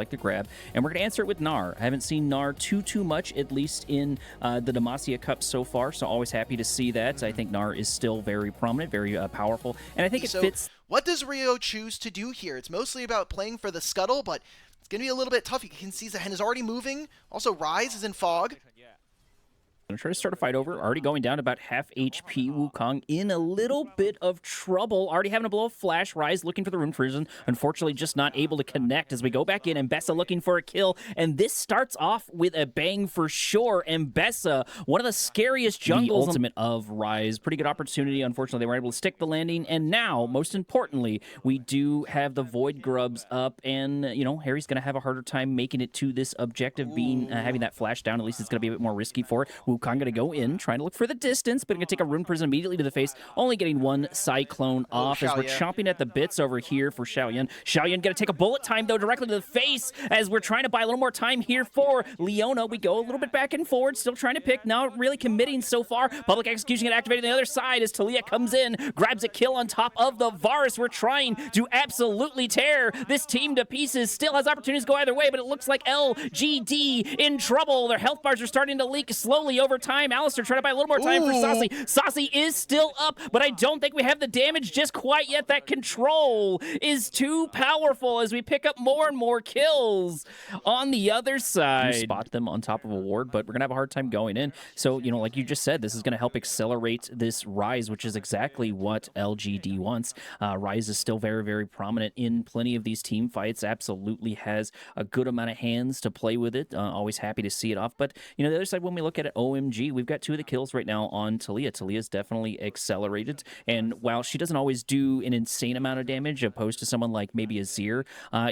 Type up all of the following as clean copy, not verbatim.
like the grab, and we're going to answer it with Gnar. I haven't seen Gnar too much, at least in the Demacia Cup so far, so always happy to see that. I think Gnar is still very prominent, very powerful, and I think it fits. What does Rio choose to do here? It's mostly about playing for the scuttle, but it's going to be a little bit tough. You can see Zhen is already moving. Also, Rise is in fog. Gonna try to start a fight over. Already going down to about half HP. Wukong in a little bit of trouble. Already having a blow of flash. Rise looking for the rune prison. Unfortunately, just not able to connect as we go back in. And Bessa looking for a kill. And this starts off with a bang for sure. And Bessa, one of the scariest jungles. The ultimate of Rise. Pretty good opportunity. Unfortunately, they were able to stick the landing. And now, most importantly, we do have the Void Grubs up. And, you know, Harry's going to have a harder time making it to this objective, being having that flash down. At least it's going to be a bit more risky for it. Wukong going to go in, trying to look for the distance, but going to take a rune prison immediately to the face, only getting one cyclone off as we're chomping at the bits over here for Xiaoyan. Xiaoyan going to take a bullet time, though, directly to the face as we're trying to buy a little more time here for Leona. We go a little bit back and forward, still trying to pick, not really committing so far. Public execution get activated on the other side as Talia comes in, grabs a kill on top of the Varus. We're trying to absolutely tear this team to pieces. Still has opportunities to go either way, but it looks like LGD in trouble. Their health bars are starting to leak slowly over time. Alistair trying to buy a little more time for Saucy. Saucy is still up, but I don't think we have the damage just quite yet. That control is too powerful as we pick up more and more kills on the other side. You spot them on top of a ward, but we're going to have a hard time going in. So, you know, like you just said, this is going to help accelerate this Rise, which is exactly what LGD wants. Rise is still very prominent in plenty of these team fights. Absolutely has a good amount of hands to play with it. Always happy to see it off. But, you know, the other side, when we look at it, OMG, we've got two of the kills right now on Talia. Talia's definitely accelerated, and while she doesn't always do an insane amount of damage opposed to someone like maybe Azir,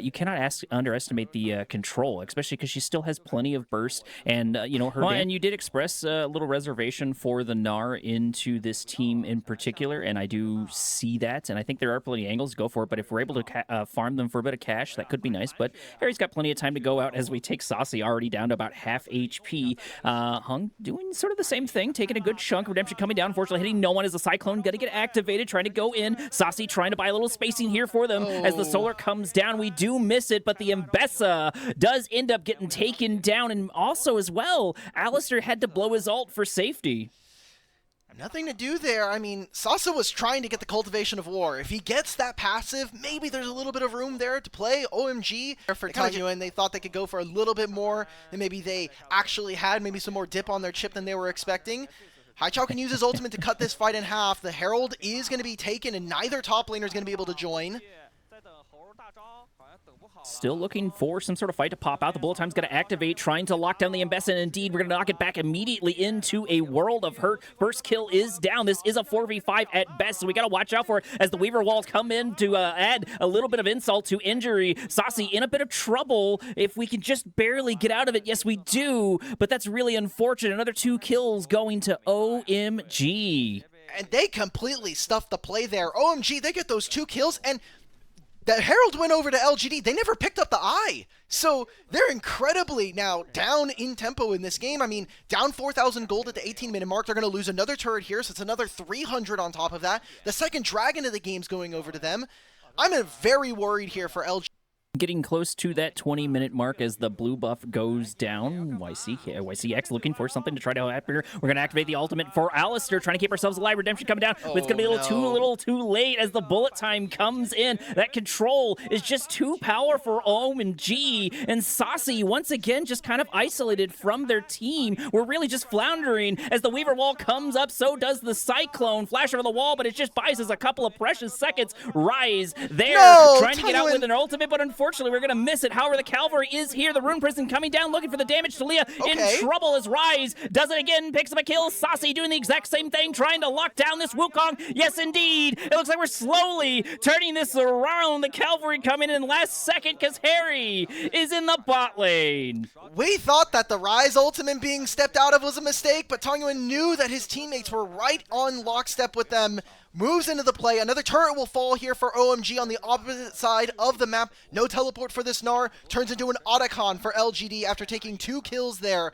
you cannot underestimate the control, especially because she still has plenty of burst, and you know, her and you did express a little reservation for the Gnar into this team in particular, and I do see that, and I think there are plenty of angles to go for it, but if we're able to farm them for a bit of cash, that could be nice. But Harry's got plenty of time to go out as we take Saucy already down to about half HP. Hung doing sort of the same thing, taking a good chunk. Redemption coming down, unfortunately hitting no one as the Cyclone going to get activated, trying to go in. Saucy trying to buy a little spacing here for them as the Solar comes down. We do miss it, but the Mbessa does end up getting taken down, and also as well, Alistair had to blow his ult for safety. Nothing to do there. I mean, Sasa was trying to get the Cultivation of War. If he gets that passive, maybe there's a little bit of room there to play. OMG for Tanyu, and they thought they could go for a little bit more than maybe they actually had. Maybe some more dip on their chip than they were expecting. Haichao can use his ultimate to cut this fight in half. The Herald is going to be taken, and neither top laner is going to be able to join. Still looking for some sort of fight to pop out. The bullet time's going to activate, trying to lock down the Mbessa, and indeed, we're going to knock it back immediately into a world of hurt. First kill is down. This is a 4v5 at best, so we got to watch out for it as the Weaver walls come in to add a little bit of insult to injury. Saucy in a bit of trouble. If we can just barely get out of it, yes, we do, but that's really unfortunate. Another 2 kills going to OMG. And they completely stuffed the play there. OMG, they get those 2 kills, and the Herald went over to LGD. They never picked up the eye. So they're incredibly now down in tempo in this game. I mean, down 4,000 gold at the 18-minute mark. They're going to lose another turret here, so it's another 300 on top of that. The second dragon of the game's going over to them. I'm very worried here for LGD. Getting close to that 20-minute mark as the blue buff goes down. YCX looking for something to try to happen here. We're going to activate the ultimate for Alistair, trying to keep ourselves alive. Redemption coming down, but it's going to be a little too late as the bullet time comes in. That control is just too powerful for OMG, and Saucy once again just kind of isolated from their team. We're really just floundering as the Weaver wall comes up. So does the Cyclone. Flash over the wall, but it just buys us a couple of precious seconds. Rise there, trying to get out with an ultimate, but unfortunately, we're going to miss it. However, the Cavalry is here. The Rune Prison coming down, looking for the damage. Talia in trouble as Rise does it again, picks up a kill. Saucy doing the exact same thing, trying to lock down this Wukong. Yes, indeed. It looks like we're slowly turning this around. The Cavalry coming in last second because Harry is in the bot lane. We thought that the Rise ultimate being stepped out of was a mistake, but Tangyuan knew that his teammates were right on lockstep with them. Moves into the play. Another turret will fall here for OMG on the opposite side of the map. No teleport for this Gnar. Turns into an Otacon for LGD after taking 2 kills there.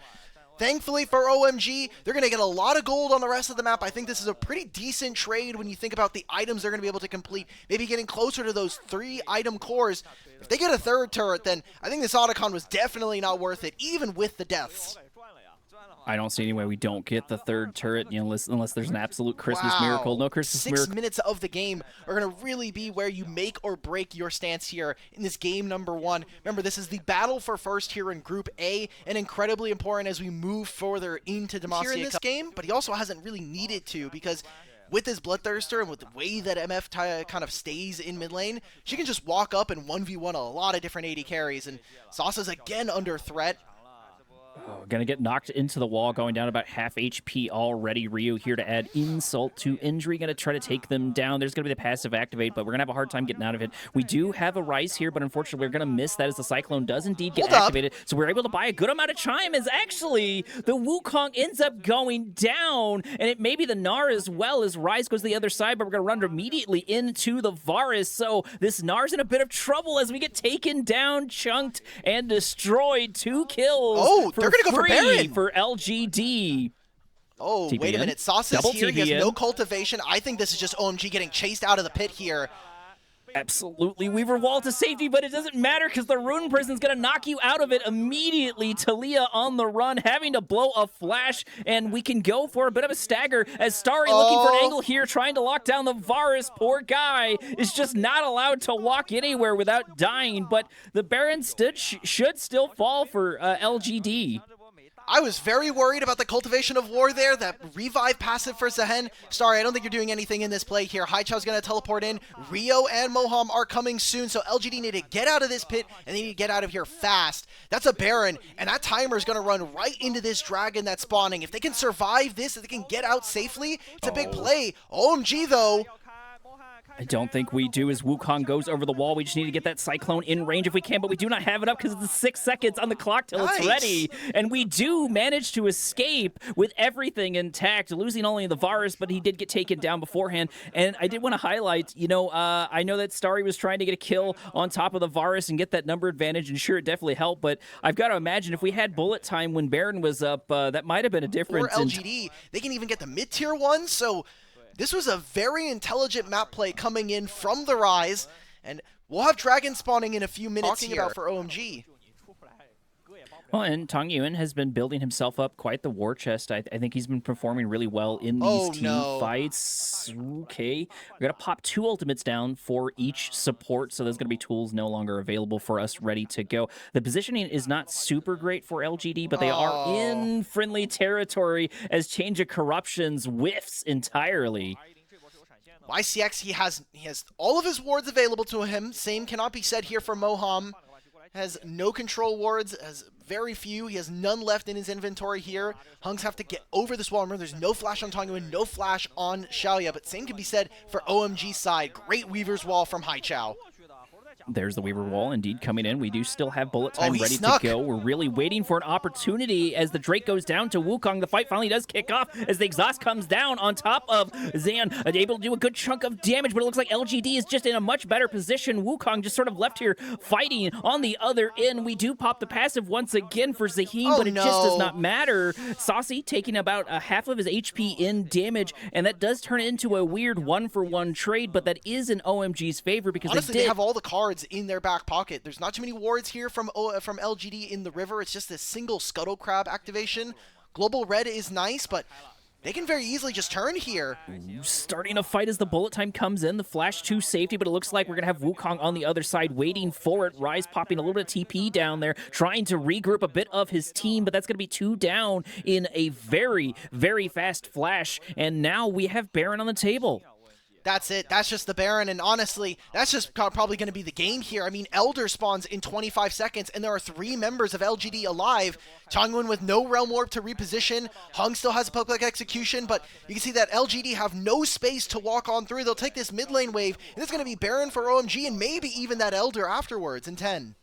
Thankfully for OMG, they're going to get a lot of gold on the rest of the map. I think this is a pretty decent trade when you think about the items they're going to be able to complete. Maybe getting closer to those 3 item cores. If they get a 3rd turret, then I think this Otacon was definitely not worth it, even with the deaths. I don't see any way we don't get the 3rd turret, unless there's an absolute Christmas miracle. No Christmas 6 miracle. minutes of the game are going to really be where you make or break your stance here in this game number 1. Remember, this is the battle for first here in Group A, and incredibly important as we move further into Demacia here in this game, but he also hasn't really needed to, because with his Bloodthirster and with the way that MF kind of stays in mid lane, she can just walk up and 1v1 a lot of different AD carries, and Sasa's again under threat. Oh, gonna get knocked into the wall, going down about half HP already. Ryu here to add insult to injury. Gonna try to take them down. There's gonna be the passive activate, but we're gonna have a hard time getting out of it. We do have a Rise here, but unfortunately we're gonna miss that as the Cyclone does indeed get activated. So we're able to buy a good amount of time as actually the Wukong ends up going down, and it may be the Gnar as well as Rise goes to the other side, but we're gonna run immediately into the Varus. So this Gnar's in a bit of trouble as we get taken down, chunked, and destroyed. 2 kills. Oh, they're going to go for Baron. For LGD. Oh, TPN. wait a minute. Sauce's Double here. He has TPN. no cultivation. I think this is just OMG getting chased out of the pit here. Absolutely. Weaver wall to safety, but it doesn't matter because the Rune Prison's going to knock you out of it immediately. Talia on the run, having to blow a flash, and we can go for a bit of a stagger as Starry looking for an angle here, trying to lock down the Varus. Poor guy is just not allowed to walk anywhere without dying, but the Baron should still fall for LGD. I was very worried about the Cultivation of War there, that revive passive for Zehen. Sorry, I don't think you're doing anything in this play here. Haichao's going to teleport in. Rio and Moham are coming soon, so LGD need to get out of this pit, and they need to get out of here fast. That's a Baron, and that timer is going to run right into this Dragon that's spawning. If they can survive this, if they can get out safely, it's a big play. OMG, though. I don't think we do as Wukong goes over the wall. We just need to get that Cyclone in range if we can, but we do not have it up because it's 6 seconds on the clock till it's ready. And we do manage to escape with everything intact, losing only the Varus, but he did get taken down beforehand. And I did want to highlight, I know that Starry was trying to get a kill on top of the Varus and get that number advantage, and sure, it definitely helped, but I've got to imagine if we had bullet time when Baron was up, that might have been a difference. Or LGD, they can even get the mid-tier one, so this was a very intelligent map play coming in from the Rise, and we'll have Dragon spawning in a few minutes here about for OMG. Well, and Tong Yuan has been building himself up quite the war chest. I think he's been performing really well in these team fights. Okay, we're going to pop 2 ultimates down for each support, so there's going to be tools no longer available for us ready to go. The positioning is not super great for LGD, but they are in friendly territory as Change of Corruptions whiffs entirely. YCX, he has all of his wards available to him. Same cannot be said here for Moham. Has no control wards, has very few. He has none left in his inventory here. Hunks have to get over this wall. Remember, there's no flash on Tong Yuan, no flash on Xiaoya, but same can be said for OMG's side. Great Weaver's Wall from Haichao. There's the Weaver Wall indeed coming in. We do still have bullet time ready to go. We're really waiting for an opportunity as the Drake goes down to Wukong. The fight finally does kick off as the exhaust comes down on top of Zan, able to do a good chunk of damage, but it looks like LGD is just in a much better position. Wukong just sort of left here fighting on the other end. We do pop the passive once again for Zaheen, but it just does not matter. Saucy taking about half of his HP in damage, and that does turn into a weird 1-for-1 trade, but that is in OMG's favor because honestly, they have all the cards in their back pocket. There's not too many wards here from LGD in the river. It's just a single Scuttle Crab activation. Global Red is nice, but they can very easily just turn here. Starting a fight as the bullet time comes in. The flash to safety, but it looks like we're going to have Wukong on the other side waiting for it. Rise popping a little bit of TP down there, trying to regroup a bit of his team, but that's going to be 2 down in a very, very fast flash. And now we have Baron on the table. That's it. That's just the Baron, and honestly, that's just probably going to be the game here. I mean, Elder spawns in 25 seconds, and there are 3 members of LGD alive. Changwon with no Realm Warp to reposition. Hung still has a Poke-like execution, but you can see that LGD have no space to walk on through. They'll take this mid lane wave, and it's going to be Baron for OMG, and maybe even that Elder afterwards in 10.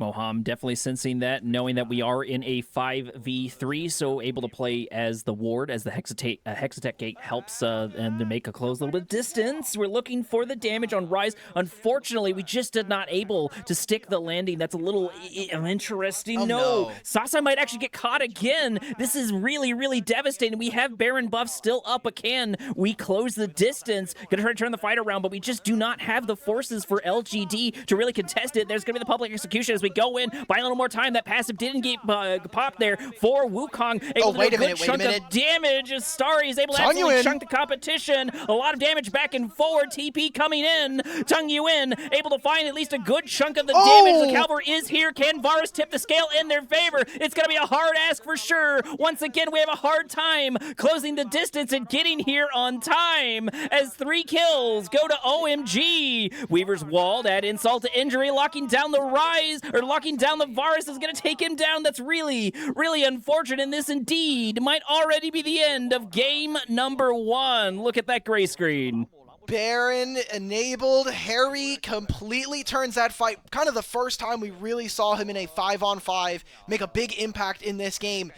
Moham definitely sensing that, knowing that we are in a 5v3, so able to play as the ward, as the Hexatech Gate helps and to make a close little bit of distance. We're looking for the damage on Rise. Unfortunately, we just did not able to stick the landing. That's a little interesting. Oh, no. Sasa might actually get caught again. This is really, really devastating. We have Baron buff still up, but can we close the distance? Gonna try to turn the fight around, but we just do not have the forces for LGD to really contest it. There's gonna be the public execution as we go in, buy a little more time. That passive didn't get popped there for Wukong. Able to do a good chunk of damage as Starry is able to absolutely chunk the competition. A lot of damage back and forward. TP coming in. Tung Yuan able to find at least a good chunk of the damage. The Calvary is here. Can Varus tip the scale in their favor? It's going to be a hard ask for sure. Once again, we have a hard time closing the distance and getting here on time as 3 kills go to OMG. Weaver's walled, add insult to injury, locking down the Rise, or locking down the Varus is going to take him down. That's really, really unfortunate, and this indeed might already be the end of game number 1. Look at that gray screen. Baron enabled. Harry completely turns that fight. Kind of the first time we really saw him in a 5-on-5 make a big impact in this game.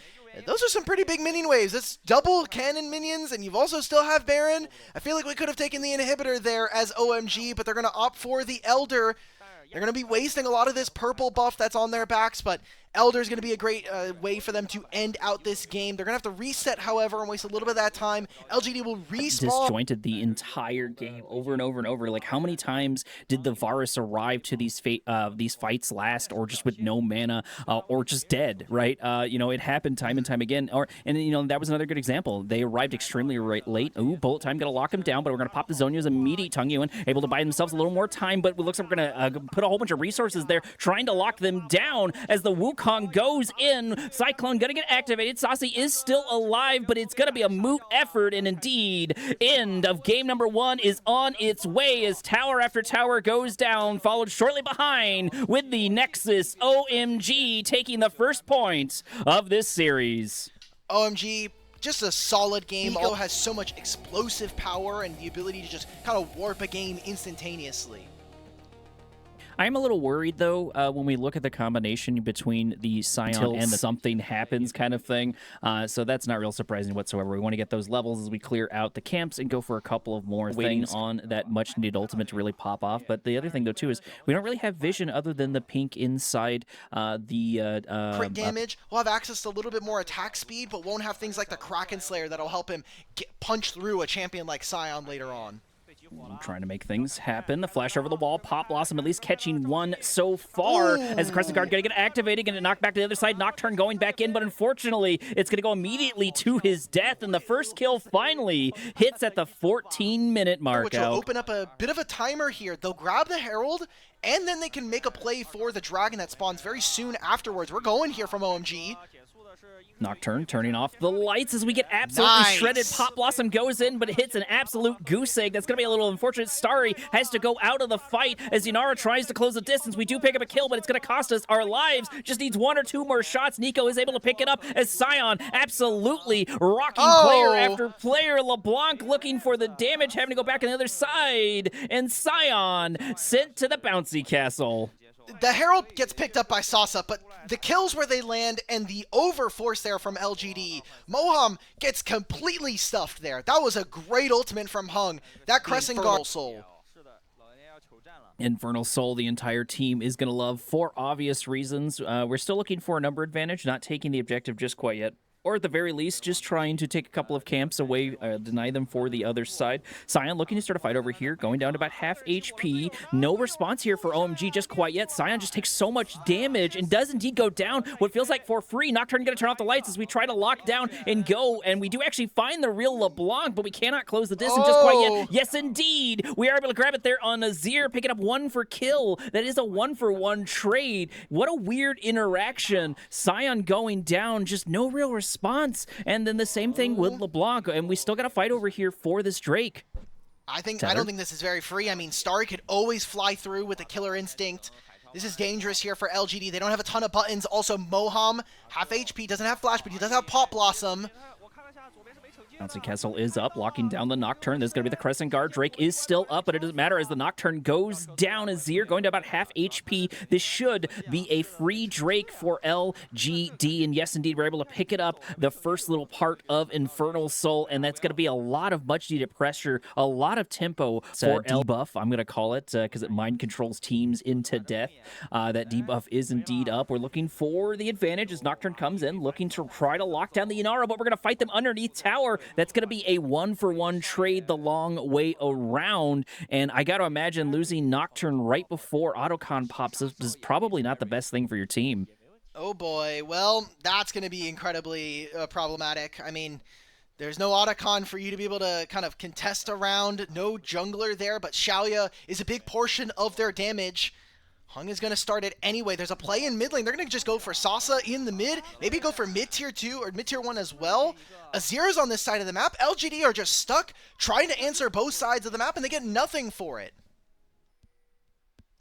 Those are some pretty big minion waves. That's double cannon minions, and you've also still have Baron. I feel like we could have taken the inhibitor there as OMG, but they're going to opt for the Elder. They're going to be wasting a lot of this purple buff that's on their backs, but Elder is going to be a great way for them to end out this game. They're going to have to reset, however, and waste a little bit of that time. LGD will respawn. Disjointed the entire game over and over and over. Like, how many times did the Varus arrive to these fights last, or just with no mana, or just dead, right? You know, it happened time and time again. And you know, that was another good example. They arrived extremely late. Ooh, bullet time, going to lock him down, but we're going to pop the Zhonya's immediate Tung Yuan, able to buy themselves a little more time, but it looks like we're going to put a whole bunch of resources there, trying to lock them down as the Wukong goes in. Cyclone gonna get activated. Saucy is still alive, but it's gonna be a moot effort, and indeed, end of game number 1 is on its way as tower after tower goes down, followed shortly behind with the Nexus OMG taking the first point of this series. OMG, just a solid game. Nico has so much explosive power and the ability to just kind of warp a game instantaneously. I'm a little worried, though, when we look at the combination between the Scion and the something happens kind of thing. So that's not real surprising whatsoever. We want to get those levels as we clear out the camps and go for a couple of more things on that much-needed ultimate to really pop off. But the other thing, though, too, is we don't really have vision other than the pink inside the... crit damage. We'll have access to a little bit more attack speed, but won't have things like the Kraken Slayer that'll help him punch through a champion like Scion later on. Trying to make things happen. The flash over the wall. Pop Blossom at least catching one so far. As the Crescent Guard going to get activated, going to knock back to the other side. Nocturne going back in, but unfortunately, it's going to go immediately to his death, and the first kill finally hits at the 14-minute mark. Which will open up a bit of a timer here. They'll grab the Herald, and then they can make a play for the Dragon that spawns very soon afterwards. We're going here from OMG. Nocturne turning off the lights as we get absolutely shredded. Pop Blossom goes in, but it hits an absolute goose egg. That's going to be a little unfortunate. Starry has to go out of the fight as Inara tries to close the distance. We do pick up a kill, but it's going to cost us our lives. Just needs 1 or 2 more shots. Nico is able to pick it up as Scion absolutely rocking player after player. LeBlanc looking for the damage, having to go back on the other side, and Scion sent to the bouncy castle. The Herald gets picked up by Sasa, but the kills where they land and the overforce there from LGD, Moham gets completely stuffed there. That was a great ultimate from Hung. That Crescent Guard Soul. Infernal Soul, the entire team is going to love for obvious reasons. We're still looking for a number advantage, not taking the objective just quite yet. Or at the very least, just trying to take a couple of camps away, deny them for the other side. Scion looking to start a fight over here, going down to about half HP. No response here for OMG just quite yet. Scion just takes so much damage and does indeed go down what feels like for free. Nocturne going to turn off the lights as we try to lock down and go. And we do actually find the real LeBlanc, but we cannot close the distance just quite yet. Yes, indeed. We are able to grab it there on Azir, picking up 1 for kill. That is a 1-for-1 trade. What a weird interaction. Scion going down, just no real response. And then the same thing with LeBlanc, and we still got to fight over here for this Drake. I don't think this is very free. I mean, Starry could always fly through with the killer instinct. This is dangerous here for LGD. They don't have a ton of buttons. Also, Moham, half HP, doesn't have flash, but he does have Pop Blossom. Bouncy Castle is up, locking down the Nocturne. There's going to be the Crescent Guard. Drake is still up, but it doesn't matter as the Nocturne goes down. Azir going to about half HP. This should be a free Drake for LGD. And yes, indeed, we're able to pick it up, the first little part of Infernal Soul, and that's going to be a lot of much-needed pressure, a lot of tempo for debuff, I'm going to call it, because it mind controls teams into death. That debuff is indeed up. We're looking for the advantage as Nocturne comes in, looking to try to lock down the Inara, but we're going to fight them underneath tower. That's going to be a one-for-one trade the long way around, and I got to imagine losing Nocturne right before Autocon pops is probably not the best thing for your team. Oh boy, well, that's going to be incredibly problematic. I mean, there's no Autocon for you to be able to kind of contest around, no jungler there, but Xiaoya is a big portion of their damage. Hung is going to start it anyway. There's a play in mid lane. They're going to just go for Sasa in the mid. Maybe go for mid tier 2 or mid tier 1 as well. Azir's on this side of the map. LGD are just stuck trying to answer both sides of the map, and they get nothing for it.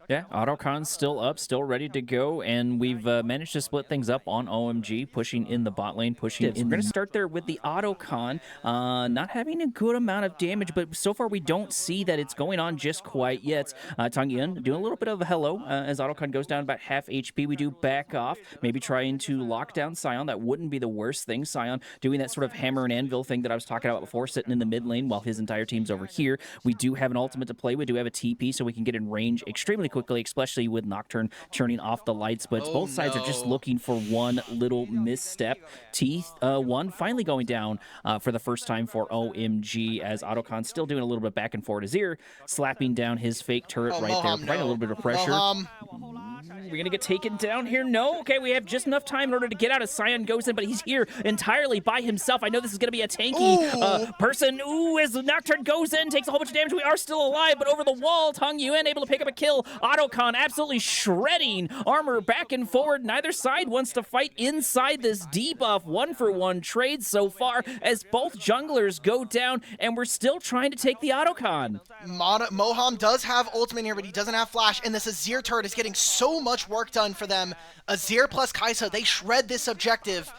Yeah, Autocon's still up, still ready to go, and we've managed to split things up on OMG, pushing in the bot lane, pushing in. We're going to start there with the Autocon, not having a good amount of damage, but so far we don't see that it's going on just quite yet. Tangyun doing a little bit of a hello as Autocon goes down about half HP. We do back off, maybe trying to lock down Sion. That wouldn't be the worst thing. Sion doing that sort of hammer and anvil thing that I was talking about before, sitting in the mid lane while his entire team's over here. We do have an ultimate to play. We do have a TP, so we can get in range extremely quickly, especially with Nocturne turning off the lights, but both sides are just looking for one little misstep. T1 finally going down for the first time for OMG as Autocon still doing a little bit back and forth. Azir slapping down his fake turret right there, providing a little bit of pressure. We're going to get taken down here. No? Okay, we have just enough time in order to get out as Sion goes in, but he's here entirely by himself. I know this is going to be a tanky person. Ooh, as the Nocturne goes in, takes a whole bunch of damage. We are still alive, but over the wall, Tong Yuen able to pick up a kill. Autocon absolutely shredding armor back and forward. Neither side wants to fight inside this debuff. One-for-one trade so far as both junglers go down, and we're still trying to take the Autocon. Moham does have ultimate here, but he doesn't have flash, and this Azir turret is getting so much work done for them. Azir plus Kai'Sa, they shred this objective.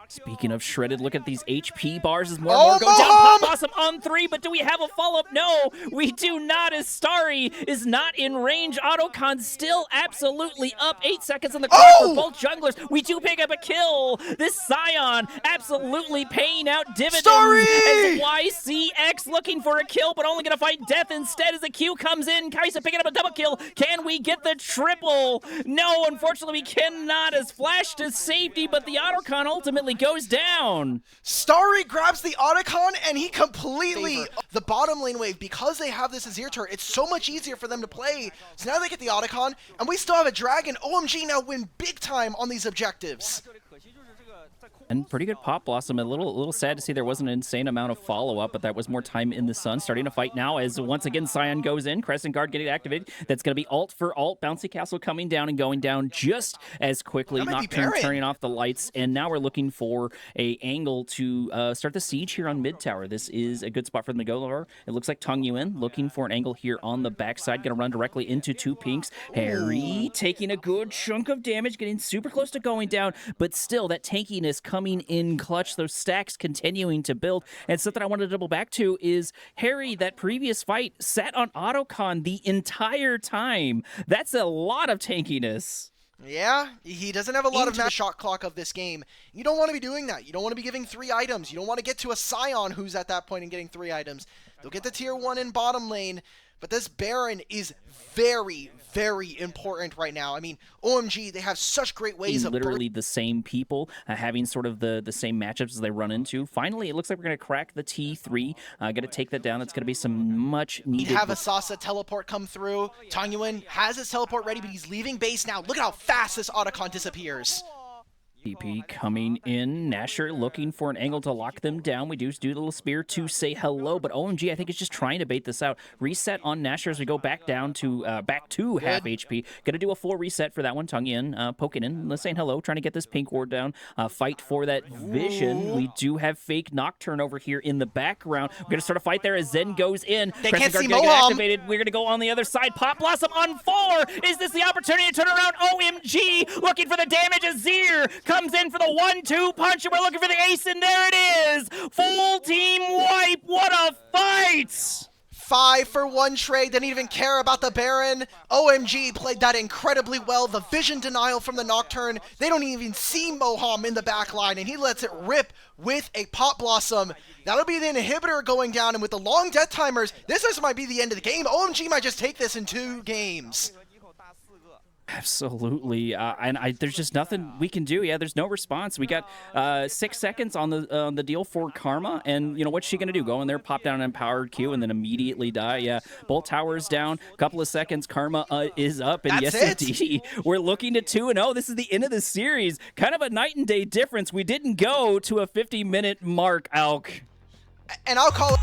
Speaking of shredded, look at these HP bars as more and more go down. Pop Blossom on 3, but do we have a follow-up? No, we do not, as Starry is not in range. Autocon still absolutely up. 8 seconds on the clock for both junglers. We do pick up a kill. This Sion absolutely paying out dividends. Starry! As YCX looking for a kill, but only going to fight death instead as the Q comes in. Kai'Sa picking up a double kill. Can we get the triple? No, unfortunately we cannot, as Flash to safety, but the Autocon ultimately goes down. Starry grabs the Autocon and he completely the bottom lane wave. Because they have this Azir turret, it's so much easier for them to play. So now they get the Autocon, and we still have a dragon. OMG now win big time on these objectives. And pretty good Pop Blossom. A little sad to see there wasn't an insane amount of follow-up, but that was more time in the sun. Starting to fight now as once again Sion goes in. Crescent Guard getting activated. That's going to be ult for ult. Bouncy Castle coming down and going down just as quickly. Nocturne turning off the lights, and now we're looking for a angle to start the siege here on mid tower. This is a good spot for them to go over. It looks like Tong Yuen looking for an angle here on the backside. Going to run directly into two pinks. Harry taking a good chunk of damage, getting super close to going down, but still that tankiness coming in clutch, those stacks continuing to build. And something I wanted to double back to is Harry, that previous fight, sat on Autocon the entire time. That's a lot of tankiness. Yeah, he doesn't have a lot of the shot clock of this game. You don't want to be doing that. You don't want to be giving 3 items. You don't want to get to a Sion who's at that point and getting 3 items. They'll get the tier 1 in bottom lane, but this Baron is very, very important right now. I mean, OMG, they have such great ways of literally the same people having sort of the same matchups as they run into. Finally, it looks like we're going to crack the T3. Going to take that down. That's going to be some much needed. We have a Sasa teleport come through. Tong Yuen has his teleport ready, but he's leaving base now. Look at how fast this Autocon disappears. TP coming in. Nasher looking for an angle to lock them down. We do the little spear to say hello, but OMG I think is just trying to bait this out. Reset on Nasher as we go back down to half HP. Gonna do a full reset for that one. Tongue in, poking in, saying hello, trying to get this pink ward down. Fight for that vision. We do have fake Nocturne over here in the background. We're gonna start a fight there as Zen goes in. They can't see Moham. Activated. We're gonna go on the other side. Pop Blossom on 4. Is this the opportunity to turn around? OMG looking for the damage. Azir comes in for the 1-2 punch, and we're looking for the ace, and there it is! Full team wipe! What a fight! 5 for 1 trade, didn't even care about the Baron. OMG played that incredibly well. The vision denial from the Nocturne. They don't even see Moham in the back line, and he lets it rip with a Pot Blossom. That'll be the inhibitor going down, and with the long death timers, this might be the end of the game. OMG might just take this in 2 games. Absolutely, and there's just nothing we can do. Yeah, there's no response. We got 6 seconds on the deal for Karma, and you know what's she gonna do? Go in there, pop down an empowered Q, and then immediately die. Yeah, both towers down. Couple of seconds, Karma is up, and That's yes, it. indeed, we're looking to 2-0. This is the end of the series. Kind of a night and day difference. We didn't go to a 50-minute mark, Alk. And I'll call it